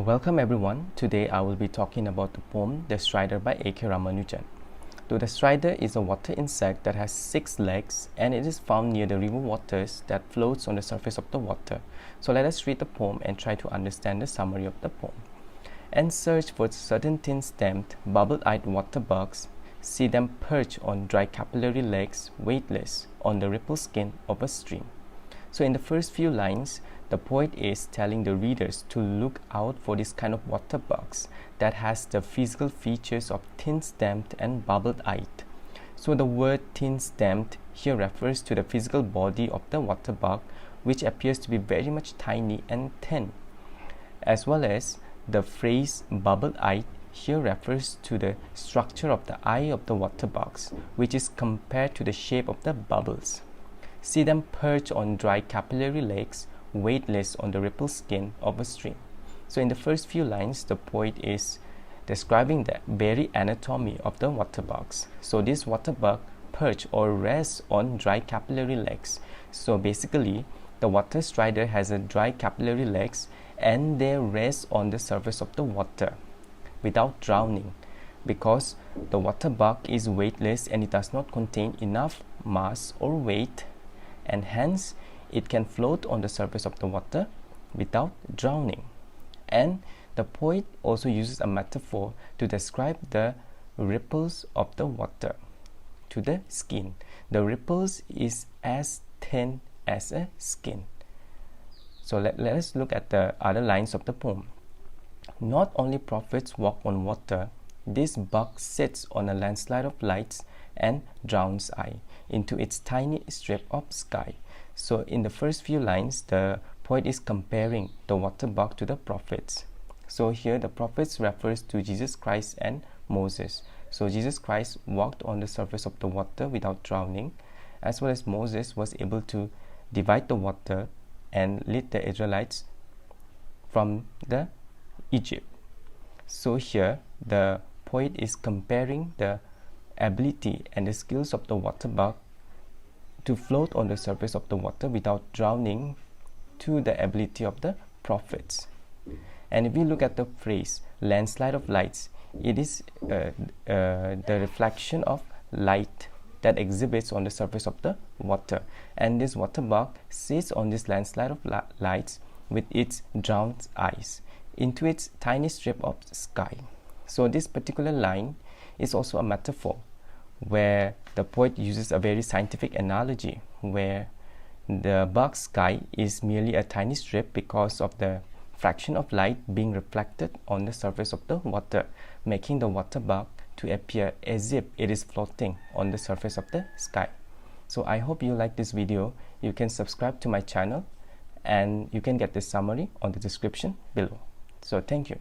Welcome everyone. Today I will be talking about the poem The Strider by A.K Ramanujan. The strider is a water insect that has 6 legs and it is found near the river waters that floats on the surface of the water. So let us read the poem and try to understand the summary of the poem. And search for certain thin-stemmed, bubble-eyed water bugs. See them perch on dry capillary legs, weightless, on the ripple skin of a stream. So in the first few lines, the poet is telling the readers to look out for this kind of water bugs that has the physical features of thin-stemmed and bubble-eyed. So the word thin-stemmed here refers to the physical body of the water bug, which appears to be very much tiny and thin, as well as the phrase bubble-eyed here refers to the structure of the eye of the water bugs, which is compared to the shape of the bubbles. See them perch on dry capillary legs, weightless on the ripple skin of a stream. So in the first few lines, the poet is describing the very anatomy of the water bugs. So this water bug perch or rests on dry capillary legs. So basically, the water strider has a dry capillary legs and they rest on the surface of the water without drowning, because the water bug is weightless and it does not contain enough mass or weight, and hence it can float on the surface of the water without drowning. And the poet also uses a metaphor to describe the ripples of the water to the skin. The ripples is as thin as a skin. So let us look at the other lines of the poem. Not only prophets walk on water, this bug sits on a landslide of lights and drowns eye into its tiny strip of sky. So in the first few lines, the poet is comparing the water bug to the prophets. So here the prophets refers to Jesus Christ and Moses. So Jesus Christ walked on the surface of the water without drowning, as well as Moses was able to divide the water and lead the Israelites from the Egypt. So here the poet is comparing the ability and the skills of the water bug to float on the surface of the water without drowning to the ability of the prophets. And if we look at the phrase landslide of lights, it is the reflection of light that exhibits on the surface of the water, and this water bug sits on this landslide of lights with its drowned eyes into its tiny strip of sky. So this particular line is also a metaphor where the poet uses a very scientific analogy where the bug's sky is merely a tiny strip because of the fraction of light being reflected on the surface of the water, making the water bug to appear as if it is floating on the surface of the sky. So I hope you like this video. You can subscribe to my channel and you can get the summary on the description below. So thank you.